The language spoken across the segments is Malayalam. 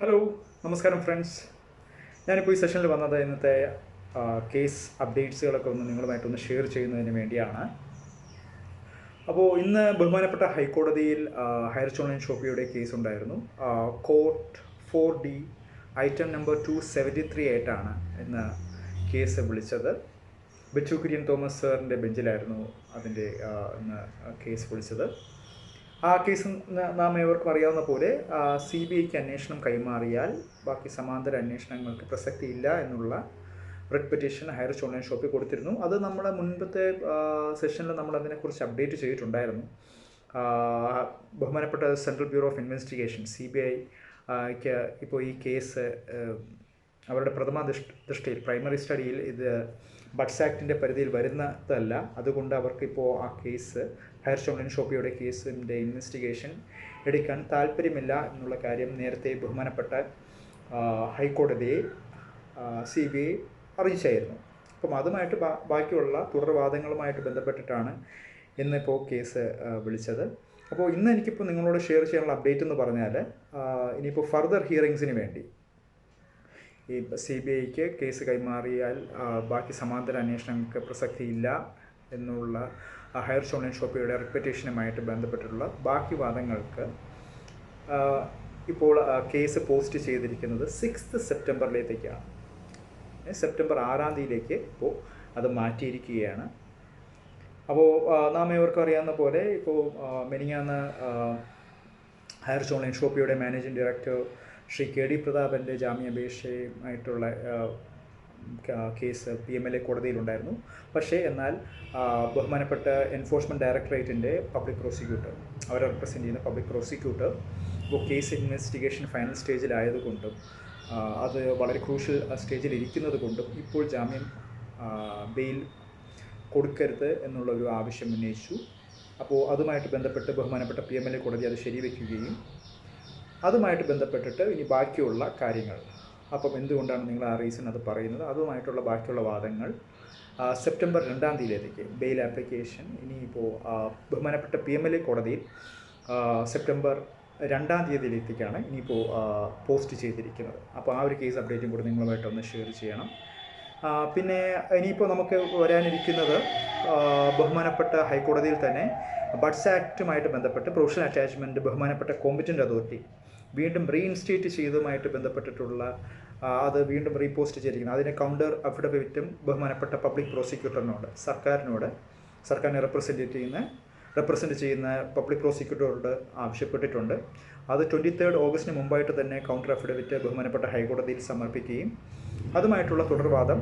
ഹലോ, നമസ്കാരം ഫ്രണ്ട്സ്. ഞാനിപ്പോൾ ഈ സെഷനിൽ വന്നത് ഇന്നത്തെ കേസ് അപ്ഡേറ്റ്സുകളൊക്കെ ഒന്ന് നിങ്ങളുമായിട്ടൊന്ന് ഷെയർ ചെയ്യുന്നതിന് വേണ്ടിയാണ്. അപ്പോൾ ഇന്ന് ബഹുമാനപ്പെട്ട ഹൈക്കോടതിയിൽ ഹയർ ചോൺ ആൻഡ് ഷോപ്പിയുടെ കേസ് ഉണ്ടായിരുന്നു. കോർട്ട് 4D ഐറ്റം നമ്പർ 273 ആയിട്ടാണ് ഇന്ന് കേസ് വിളിച്ചത്. ബിച്ചു കുര്യൻ തോമസ് സാറിൻ്റെ ബെഞ്ചിലായിരുന്നു അതിൻ്റെ ഇന്ന് കേസ് വിളിച്ചത്. ആ കേസ് നാം ഏവർക്കും അറിയാവുന്ന പോലെ CBIക്ക് അന്വേഷണം കൈമാറിയാൽ ബാക്കി സമാന്തര അന്വേഷണങ്ങൾക്ക് പ്രസക്തിയില്ല എന്നുള്ള റിട്ട് പെറ്റീഷൻ ഹയർ ചോൺ ആൻഡ് ഷോപ്പിൽ കൊടുത്തിരുന്നു. അത് നമ്മൾ മുൻപത്തെ സെഷനിൽ നമ്മൾ അതിനെക്കുറിച്ച് അപ്ഡേറ്റ് ചെയ്തിട്ടുണ്ടായിരുന്നു. ബഹുമാനപ്പെട്ട സെൻട്രൽ ബ്യൂറോ ഓഫ് ഇൻവെസ്റ്റിഗേഷൻ CBIക്ക് ഇപ്പോൾ ഈ കേസ് അവരുടെ പ്രഥമ ദൃഷ്ടിയിൽ പ്രൈമറി സ്റ്റഡിയിൽ ഇത് ബഡ്സ് ആക്ടിൻ്റെ പരിധിയിൽ വരുന്നതല്ല. അതുകൊണ്ട് അവർക്കിപ്പോൾ ആ കേസ് ഹയർ ചോൺ ആൻഡ് ഷോപ്പിയുടെ കേസിൻ്റെ ഇൻവെസ്റ്റിഗേഷൻ എടുക്കാൻ താല്പര്യമില്ല എന്നുള്ള കാര്യം നേരത്തെ ബഹുമാനപ്പെട്ട ഹൈക്കോടതിയെ CBI അറിയിച്ചായിരുന്നു. അപ്പം അതുമായിട്ട് ബാക്കിയുള്ള തുടർവാദങ്ങളുമായിട്ട് ബന്ധപ്പെട്ടിട്ടാണ് ഇന്നിപ്പോൾ കേസ് വിളിച്ചത്. അപ്പോൾ ഇന്ന് എനിക്കിപ്പോൾ നിങ്ങളോട് ഷെയർ ചെയ്യാനുള്ള അപ്ഡേറ്റ് എന്ന് പറഞ്ഞാൽ ഇനിയിപ്പോൾ ഫർദർ ഹിയറിങ്സിന് വേണ്ടി ഈ CBIക്ക് കേസ് കൈമാറിയാൽ ബാക്കി സമാന്തര അന്വേഷണങ്ങൾക്ക് പ്രസക്തിയില്ല എന്നുള്ള ഹയർ ചോൺ ആൻഡ് ഷോപ്പിയുടെ റിപ്പറ്റേഷനുമായിട്ട് ബന്ധപ്പെട്ടിട്ടുള്ള ബാക്കി വാദങ്ങൾക്ക് ഇപ്പോൾ കേസ് പോസ്റ്റ് ചെയ്തിരിക്കുന്നത് 6 സെപ്റ്റംബറിലേക്കാണ്. സെപ്റ്റംബർ 6-ാം തീയതിയിലേക്ക് ഇപ്പോൾ അത് മാറ്റിയിരിക്കുകയാണ്. അപ്പോൾ നാം ഏവർക്കും അറിയാവുന്ന പോലെ ഇപ്പോൾ മെനിങ്ങാന്ന് ഹയർ ചോൺ ആൻഡ് ഷോപ്പിയുടെ മാനേജിംഗ് ഡയറക്ടർ ശ്രീ KD പ്രതാപൻ്റെ ജാമ്യാപേക്ഷയുമായിട്ടുള്ള കേസ് PMLA കോടതിയിലുണ്ടായിരുന്നു. പക്ഷേ എന്നാൽ ബഹുമാനപ്പെട്ട എൻഫോഴ്സ്മെൻറ്റ് ഡയറക്ടറേറ്റിൻ്റെ പബ്ലിക് പ്രോസിക്യൂട്ടർ, അവരെ റെപ്രസെൻ്റ് ചെയ്യുന്ന പബ്ലിക് പ്രോസിക്യൂട്ടർ ഇപ്പോൾ കേസ് ഇൻവെസ്റ്റിഗേഷൻ ഫൈനൽ സ്റ്റേജിലായതുകൊണ്ടും അത് വളരെ ക്രൂഷ്യൽ സ്റ്റേജിൽ ഇരിക്കുന്നത് കൊണ്ടും ഇപ്പോൾ ജാമ്യം ബെയിൽ കൊടുക്കരുത് എന്നുള്ളൊരു ആവശ്യം ഉന്നയിച്ചു. അപ്പോൾ അതുമായിട്ട് ബന്ധപ്പെട്ട് ബഹുമാനപ്പെട്ട PMLA കോടതി അത് ശരിവെക്കുകയും അതുമായിട്ട് ബന്ധപ്പെട്ടിട്ട് ഇനി ബാക്കിയുള്ള കാര്യങ്ങൾ, അപ്പം എന്തുകൊണ്ടാണ് നിങ്ങൾ ആ റീസൺ അത് പറയുന്നത്, അതുമായിട്ടുള്ള ബാക്കിയുള്ള വാദങ്ങൾ സെപ്റ്റംബർ 2-ാം തീയതിയിലേക്ക് ബെയിൽ ആപ്ലിക്കേഷൻ ഇനിയിപ്പോൾ ബഹുമാനപ്പെട്ട PMLA കോടതിയിൽ സെപ്റ്റംബർ 2-ാം തീയതിയിലേക്കാണ് ഇനിയിപ്പോൾ പോസ്റ്റ് ചെയ്തിരിക്കുന്നത്. അപ്പോൾ ആ ഒരു കേസ് അപ്ഡേറ്റും കൂടി നിങ്ങളുമായിട്ടൊന്ന് ഷെയർ ചെയ്യണം. പിന്നെ ഇനിയിപ്പോൾ നമുക്ക് വരാനിരിക്കുന്നത് ബഹുമാനപ്പെട്ട ഹൈക്കോടതിയിൽ തന്നെ ബഡ്സ് ആക്റ്റുമായിട്ട് ബന്ധപ്പെട്ട് പ്രൊഫഷണൽ അറ്റാച്ച്മെൻറ്റ് ബഹുമാനപ്പെട്ട കോമ്പറ്റൻ്റ് അതോറിറ്റി വീണ്ടും റീഇൻസ്റ്റേറ്റ് ചെയ്തതുമായിട്ട് ബന്ധപ്പെട്ടിട്ടുള്ള അത് വീണ്ടും റീപോസ്റ്റ് ചെയ്തിരിക്കുന്നത്. അതിന് കൗണ്ടർ അഫിഡവിറ്റും ബഹുമാനപ്പെട്ട പബ്ലിക് പ്രോസിക്യൂട്ടറിനോട് സർക്കാരിനെ റെപ്രസെൻറ്റ് ചെയ്യുന്ന പബ്ലിക് പ്രോസിക്യൂട്ടറോട് ആവശ്യപ്പെട്ടിട്ടുണ്ട്. അത് 23 ഓഗസ്റ്റിന് മുമ്പായിട്ട് തന്നെ കൗണ്ടർ അഫിഡവിറ്റ് ബഹുമാനപ്പെട്ട ഹൈക്കോടതിയിൽ സമർപ്പിക്കുകയും അതുമായിട്ടുള്ള തുടർവാദം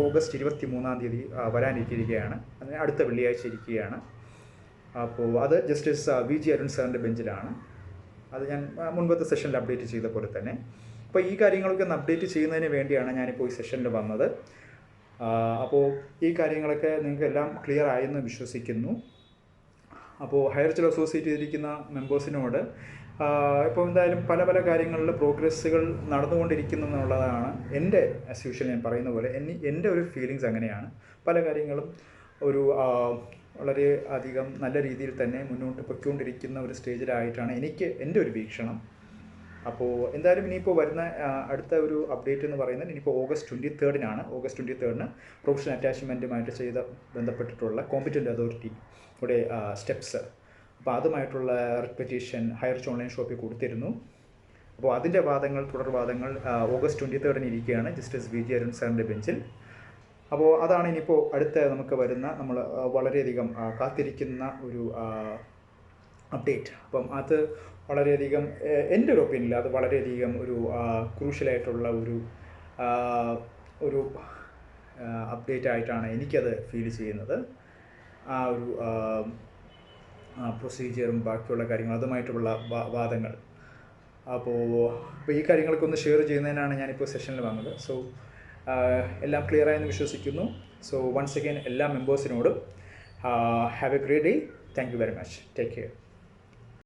ഓഗസ്റ്റ് 23-ാം തീയതി വരാനിരിക്കുകയാണ്. അതിന് അടുത്ത വെള്ളിയാഴ്ച ഇരിക്കുകയാണ്. അപ്പോൾ അത് ജസ്റ്റിസ് VG അരുൺ സാറിൻ്റെ ബെഞ്ചിലാണ്. അത് ഞാൻ മുൻപത്തെ സെഷനിൽ അപ്ഡേറ്റ് ചെയ്ത പോലെ തന്നെ. അപ്പോൾ ഈ കാര്യങ്ങളൊക്കെ ഒന്ന് അപ്ഡേറ്റ് ചെയ്യുന്നതിന് വേണ്ടിയാണ് ഞാനിപ്പോൾ ഈ സെഷനിൽ വന്നത്. അപ്പോൾ ഈ കാര്യങ്ങളൊക്കെ നിങ്ങൾക്ക് എല്ലാം ക്ലിയർ ആയെന്ന് വിശ്വസിക്കുന്നു. അപ്പോൾ ഹയർ ചില അസോസിയേറ്റ് ചെയ്തിരിക്കുന്ന മെമ്പേഴ്സിനോട് ഇപ്പോൾ എന്തായാലും പല കാര്യങ്ങളിൽ പ്രോഗ്രസ്സുകൾ നടന്നുകൊണ്ടിരിക്കുന്നു എന്നുള്ളതാണ് എൻ്റെ ആസ് യൂഷ്വൽ ഞാൻ പറയുന്ന പോലെ എൻ്റെ ഒരു ഫീലിങ്സ് അങ്ങനെയാണ്. പല കാര്യങ്ങളും ഒരു വളരെ അധികം നല്ല രീതിയിൽ തന്നെ മുന്നോട്ട് പൊയ്ക്കൊണ്ടിരിക്കുന്ന ഒരു സ്റ്റേജിലായിട്ടാണ് എൻ്റെ ഒരു വീക്ഷണം. അപ്പോൾ എന്തായാലും ഇനിയിപ്പോൾ വരുന്ന അടുത്ത ഒരു അപ്ഡേറ്റ് എന്ന് പറയുന്നത് ഇനിയിപ്പോൾ ഓഗസ്റ്റ് 23-ന് പ്രൊഫഷണൽ അറ്റാച്ച്മെൻറ്റുമായിട്ട് ബന്ധപ്പെട്ടിട്ടുള്ള കോമ്പറ്റൻ്റ് അതോറിറ്റിയുടെ സ്റ്റെപ്സ്, അപ്പോൾ അതുമായിട്ടുള്ള റിപ്പറ്റീഷൻ ഹയർ ചോൺ ആൻഡ് ഷോപ്പിൽ കൊടുത്തിരുന്നു. അപ്പോൾ അതിൻ്റെ തുടർവാദങ്ങൾ ഓഗസ്റ്റ് 23-ന് ഇരിക്കുകയാണ് ജസ്റ്റിസ് VG അരുൺ സാറിൻ്റെ ബെഞ്ചിൽ. അപ്പോൾ അതാണ് ഇനിയിപ്പോൾ അടുത്ത നമുക്ക് വരുന്ന നമ്മൾ വളരെയധികം കാത്തിരിക്കുന്ന ഒരു അപ്ഡേറ്റ്. അപ്പം അത് വളരെയധികം എൻ്റെ ഒരു ഒപ്പീനിയനിൽ അത് വളരെയധികം ഒരു ക്രൂഷ്യലായിട്ടുള്ള ഒരു അപ്ഡേറ്റ് ആയിട്ടാണ് എനിക്കത് ഫീൽ ചെയ്യുന്നത്. ആ ഒരു പ്രൊസീജിയറും ബാക്കിയുള്ള കാര്യങ്ങൾ അതുമായിട്ടുള്ള വാദങ്ങൾ. അപ്പോൾ ഈ കാര്യങ്ങളൊക്കെ ഒന്ന് ഷെയർ ചെയ്യുന്നതിനാണ് ഞാനിപ്പോൾ സെഷനിൽ വന്നത്. സോ എല്ലാം ക്ലിയറായെന്ന് വിശ്വസിക്കുന്നു. സോ വൺസ് അഗൈൻ എല്ലാ മെമ്പേഴ്സിനോടും have a great day. Thank you very much. Take care.